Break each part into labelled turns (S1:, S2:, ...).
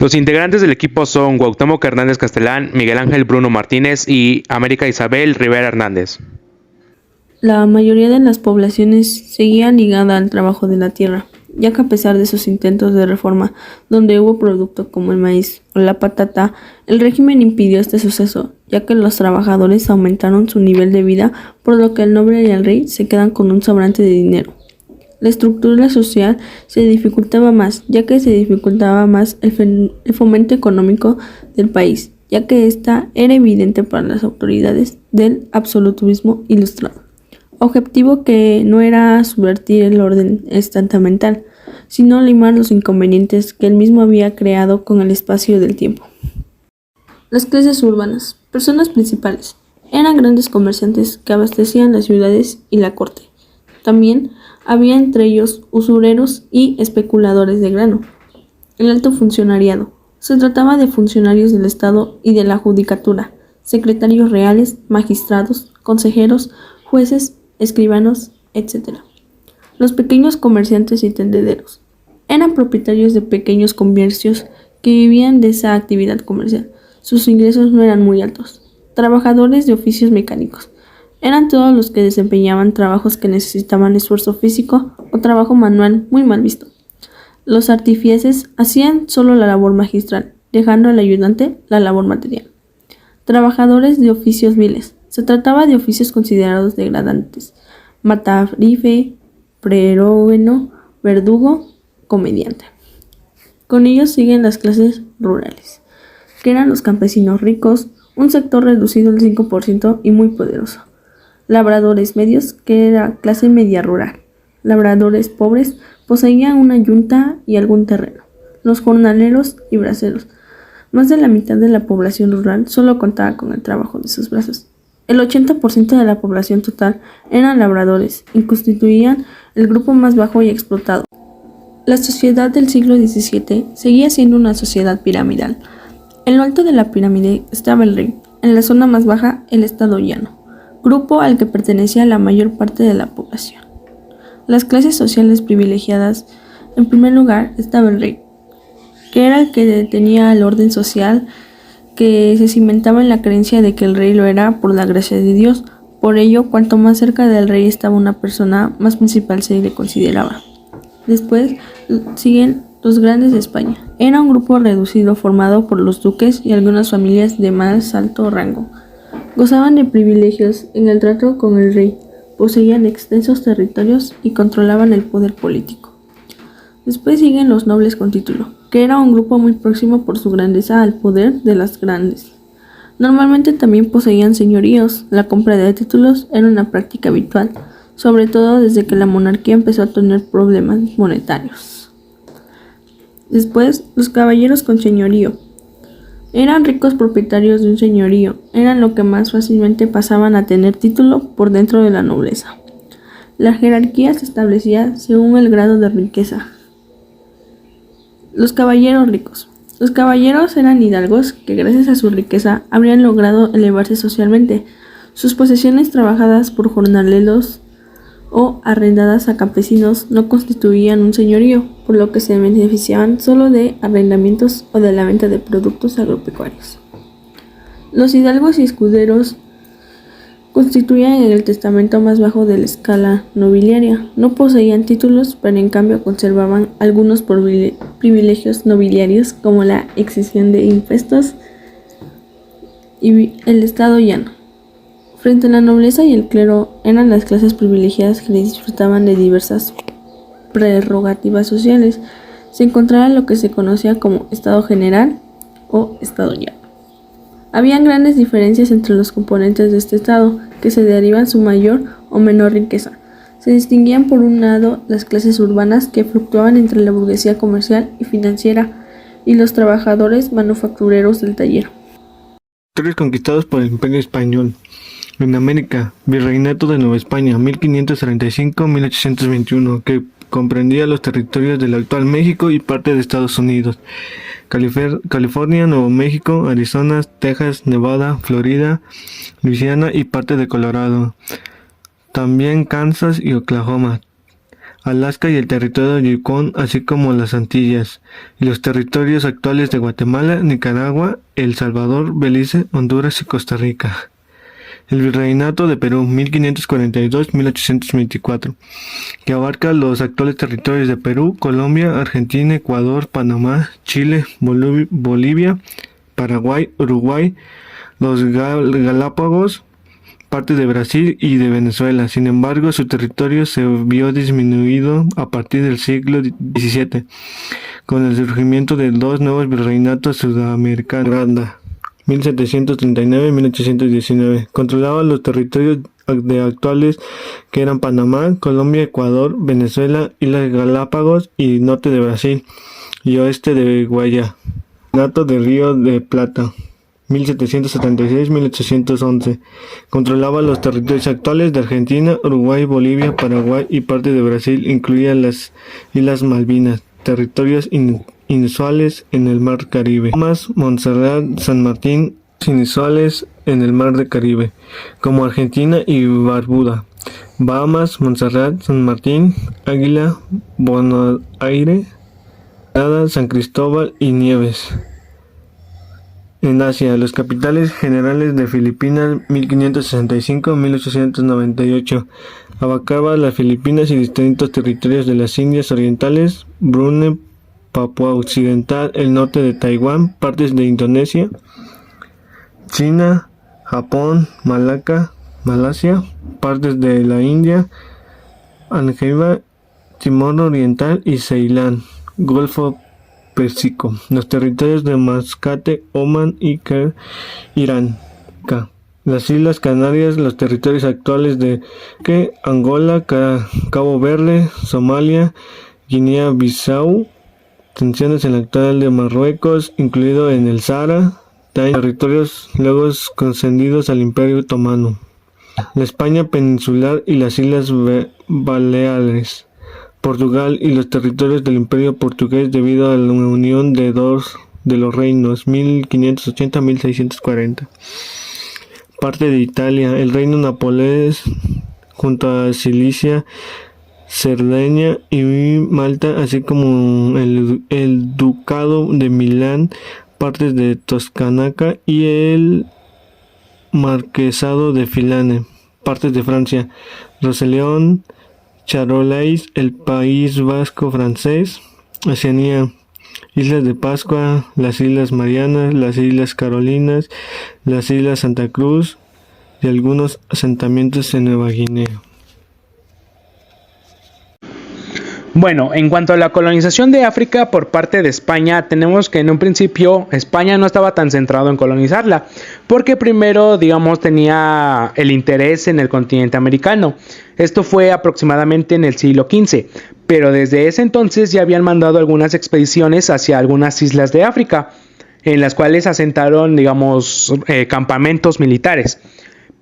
S1: Los integrantes del equipo son Cuauhtémoc Hernández Castelán, Miguel Ángel Bruno Martínez y América Isabel Rivera Hernández.
S2: La mayoría de las poblaciones seguía ligada al trabajo de la tierra, ya que a pesar de sus intentos de reforma, donde hubo productos como el maíz o la patata, el régimen impidió este suceso, ya que los trabajadores aumentaron su nivel de vida, por lo que el noble y el rey se quedan con un sobrante de dinero. La estructura social se dificultaba más, ya que se dificultaba más el fomento económico del país, ya que esta era evidente para las autoridades del absolutismo ilustrado. Objetivo que no era subvertir el orden estamental, sino limar los inconvenientes que él mismo había creado con el espacio del tiempo. Las clases urbanas, personas principales, eran grandes comerciantes que abastecían las ciudades y la corte. También había entre ellos usureros y especuladores de grano. El alto funcionariado. Se trataba de funcionarios del Estado y de la judicatura, secretarios reales, magistrados, consejeros, jueces, escribanos, etc. Los pequeños comerciantes y tendederos. Eran propietarios de pequeños comercios que vivían de esa actividad comercial. Sus ingresos no eran muy altos. Trabajadores de oficios mecánicos. Eran todos los que desempeñaban trabajos que necesitaban esfuerzo físico o trabajo manual muy mal visto. Los artífices hacían solo la labor magistral, dejando al ayudante la labor material. Trabajadores de oficios viles. Se trataba de oficios considerados degradantes: matarife, prerógeno, verdugo, comediante. Con ellos siguen las clases rurales, que eran los campesinos ricos, un sector reducido al 5% y muy poderoso. Labradores medios, que era clase media rural. Labradores pobres, poseían una yunta y algún terreno. Los jornaleros y braceros. Más de la mitad de la población rural solo contaba con el trabajo de sus brazos. El 80% de la población total eran labradores y constituían el grupo más bajo y explotado. La sociedad del siglo XVII seguía siendo una sociedad piramidal. En lo alto de la pirámide estaba el rey, en la zona más baja el estado llano, grupo al que pertenecía la mayor parte de la población. Las clases sociales privilegiadas. En primer lugar estaba el rey, que era el que detenía el orden social, que se cimentaba en la creencia de que el rey lo era por la gracia de Dios. Por ello, cuanto más cerca del rey estaba una persona, más principal se le consideraba. Después siguen los grandes de España. Era un grupo reducido formado por los duques y algunas familias de más alto rango. Gozaban de privilegios en el trato con el rey, poseían extensos territorios y controlaban el poder político. Después siguen los nobles con título, que era un grupo muy próximo por su grandeza al poder de las grandes. Normalmente también poseían señoríos. La compra de títulos era una práctica habitual, sobre todo desde que la monarquía empezó a tener problemas monetarios. Después, los caballeros con señorío. Eran ricos propietarios de un señorío, eran lo que más fácilmente pasaban a tener título por dentro de la nobleza. La jerarquía se establecía según el grado de riqueza. Los caballeros ricos. Los caballeros eran hidalgos que gracias a su riqueza habrían logrado elevarse socialmente. Sus posesiones trabajadas por jornaleros o arrendadas a campesinos no constituían un señorío, por lo que se beneficiaban solo de arrendamientos o de la venta de productos agropecuarios. Los hidalgos y escuderos constituían el testamento más bajo de la escala nobiliaria. No poseían títulos, pero en cambio conservaban algunos privilegios nobiliarios como la exención de impuestos y el estado llano. Frente a la nobleza y el clero eran las clases privilegiadas que disfrutaban de diversas prerrogativas sociales. Se encontraba lo que se conocía como estado general o estado llano. Habían grandes diferencias entre los componentes de este estado, que se derivan su mayor o menor riqueza. Se distinguían por un lado las clases urbanas, que fluctuaban entre la burguesía comercial y financiera y los trabajadores manufactureros del taller.
S3: Territorios conquistados por el Imperio Español. En América, Virreinato de Nueva España, 1535-1821, que comprendía los territorios del actual México y parte de Estados Unidos. California, Nuevo México, Arizona, Texas, Nevada, Florida, Luisiana y parte de Colorado. También Kansas y Oklahoma. Alaska y el territorio de Yukon, así como las Antillas, y los territorios actuales de Guatemala, Nicaragua, El Salvador, Belice, Honduras y Costa Rica. El Virreinato de Perú, 1542-1824, que abarca los actuales territorios de Perú, Colombia, Argentina, Ecuador, Panamá, Chile, Bolivia, Paraguay, Uruguay, los Galápagos, parte de Brasil y de Venezuela. Sin embargo, su territorio se vio disminuido a partir del siglo XVII, con el surgimiento de dos nuevos virreinatos sudamericanos. Granda, 1739-1819. Controlaba los territorios de actuales que eran Panamá, Colombia, Ecuador, Venezuela, Islas Galápagos y norte de Brasil y oeste de Guayana. Virreinato de Río de Plata, 1776-1811. Controlaba los territorios actuales de Argentina, Uruguay, Bolivia, Paraguay y parte de Brasil, incluía las Islas Malvinas, territorios inusuales en el Mar Caribe. Bahamas, Montserrat, San Martín, inusuales en el Mar de Caribe, como Argentina y Barbuda. Bahamas, Montserrat, San Martín, Águila, Bonaire, Granada, San Cristóbal y Nieves. En Asia, los capitales generales de Filipinas, 1565-1898, abarcaba las Filipinas y distintos territorios de las Indias Orientales, Brunei, Papua Occidental, el norte de Taiwán, partes de Indonesia, China, Japón, Malasia, partes de la India, Anjeiva, Timor Oriental y Ceilán, Golfo Pérsico, los territorios de Mascate, Omán y Irán, las Islas Canarias, los territorios actuales de Angola, Cabo Verde, Somalia, Guinea-Bissau, tensiones en la actual de Marruecos, incluido en el Sahara, territorios luego concedidos al Imperio Otomano, la España peninsular y las Islas Baleares, Portugal y los territorios del Imperio Portugués debido a la unión de dos de los reinos, 1580-1640. Parte de Italia, el reino napoleonés junto a Sicilia, Cerdeña y Malta, así como el ducado de Milán, partes de Toscana y el marquesado de Filane, partes de Francia, Roussillon, Charolais, el País Vasco francés, Oceanía, Islas de Pascua, las Islas Marianas, las Islas Carolinas, las Islas Santa Cruz y algunos asentamientos en Nueva Guinea.
S1: Bueno, en cuanto a la colonización de África por parte de España, tenemos que en un principio España no estaba tan centrado en colonizarla, porque primero, digamos, tenía el interés en el continente americano. Esto fue aproximadamente en el siglo XV, pero desde ese entonces ya habían mandado algunas expediciones hacia algunas islas de África, en las cuales asentaron, digamos, campamentos militares.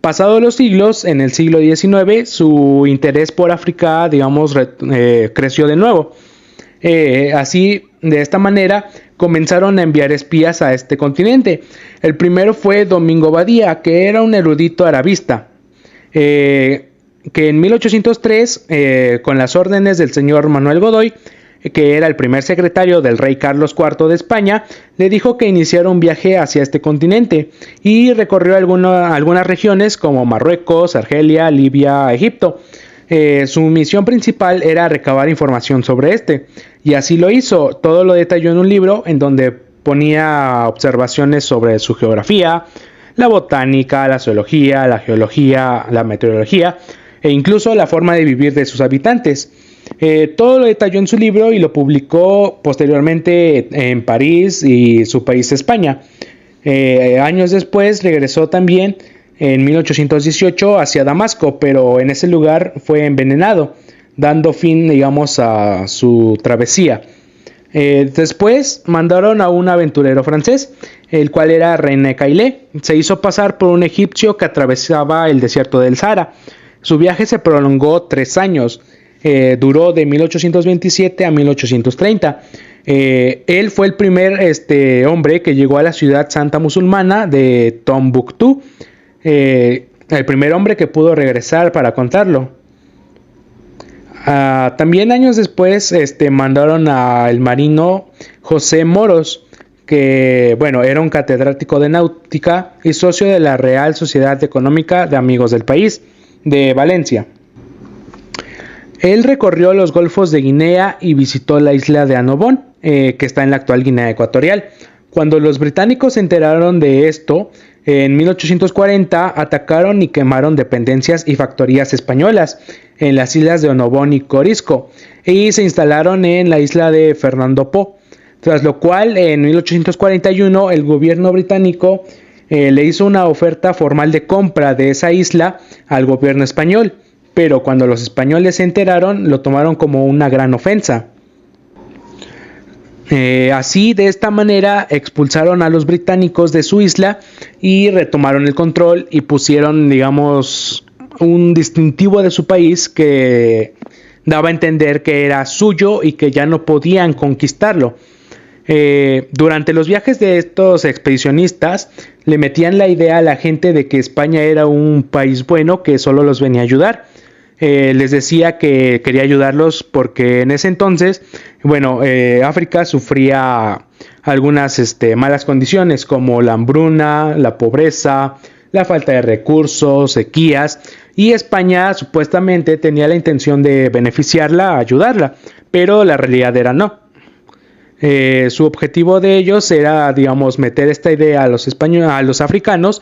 S1: Pasados los siglos, en el siglo XIX, su interés por África, digamos, creció de nuevo. Así, de esta manera, comenzaron a enviar espías a este continente. El primero fue Domingo Badía, que era un erudito arabista, que en 1803, con las órdenes del señor Manuel Godoy, que era el primer secretario del rey Carlos IV de España, le dijo que iniciara un viaje hacia este continente y recorrió algunas regiones como Marruecos, Argelia, Libia, Egipto. Su misión principal era recabar información sobre este, y así lo hizo. Todo lo detalló en un libro en donde ponía observaciones sobre su geografía, la botánica, la zoología, la geología, la meteorología e incluso la forma de vivir de sus habitantes. Todo lo detalló en su libro y lo publicó posteriormente en París y su país España. Años después regresó también en 1818 hacia Damasco, pero en ese lugar fue envenenado, dando fin, digamos, a su travesía. Después mandaron a un aventurero francés, el cual era René Caillet. Se hizo pasar por un egipcio que atravesaba el desierto del Sahara. Su viaje se prolongó 3 años. Duró de 1827 a 1830. Él fue el primer hombre que llegó a la ciudad santa musulmana de Tombuctú. El primer hombre que pudo regresar para contarlo. También años después mandaron al marino José Moros, que bueno, era un catedrático de náutica y socio de la Real Sociedad Económica de Amigos del País, de Valencia. Él recorrió los golfos de Guinea y visitó la isla de Annobón, que está en la actual Guinea Ecuatorial. Cuando los británicos se enteraron de esto, en 1840 atacaron y quemaron dependencias y factorías españolas en las islas de Annobón y Corisco, y se instalaron en la isla de Fernando Po, tras lo cual en 1841 el gobierno británico le hizo una oferta formal de compra de esa isla al gobierno español, pero cuando los españoles se enteraron lo tomaron como una gran ofensa. Así, de esta manera, expulsaron a los británicos de su isla y retomaron el control y pusieron, digamos, un distintivo de su país que daba a entender que era suyo y que ya no podían conquistarlo. Durante los viajes de estos expedicionistas le metían la idea a la gente de que España era un país bueno que solo los venía a ayudar. Les decía que quería ayudarlos porque en ese entonces, bueno, África sufría algunas malas condiciones como la hambruna, la pobreza, la falta de recursos, sequías, y España supuestamente tenía la intención de beneficiarla, ayudarla, pero la realidad era no. Su objetivo de ellos era, digamos, meter esta idea a los africanos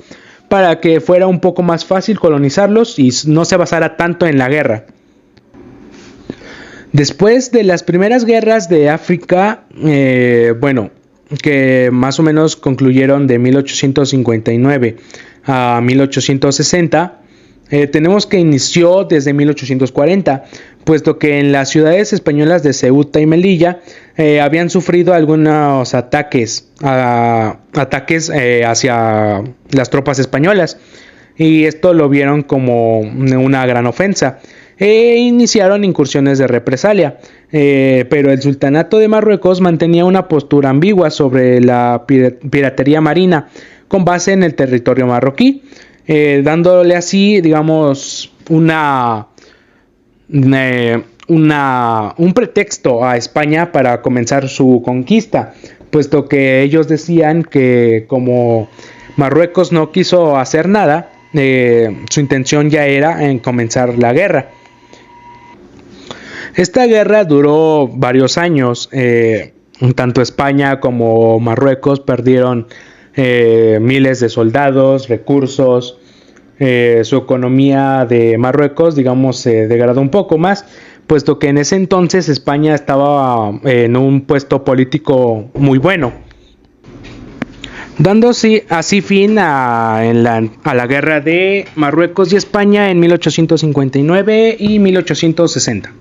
S1: para que fuera un poco más fácil colonizarlos y no se basara tanto en la guerra. Después de las primeras guerras de África, bueno, que más o menos concluyeron de 1859 a 1860, tenemos que inició desde 1840, puesto que en las ciudades españolas de Ceuta y Melilla habían sufrido algunos ataques hacia las tropas españolas, y esto lo vieron como una gran ofensa e iniciaron incursiones de represalia, pero el sultanato de Marruecos mantenía una postura ambigua sobre la piratería marina con base en el territorio marroquí, dándole así, digamos, un pretexto a España para comenzar su conquista, puesto que ellos decían que como Marruecos no quiso hacer nada, su intención ya era en comenzar la guerra. Esta guerra duró varios años, tanto España como Marruecos perdieron miles de soldados, recursos. Su economía de Marruecos, digamos, se degradó un poco más, puesto que en ese entonces España estaba en un puesto político muy bueno, dando así fin a la guerra de Marruecos y España en 1859 y 1860.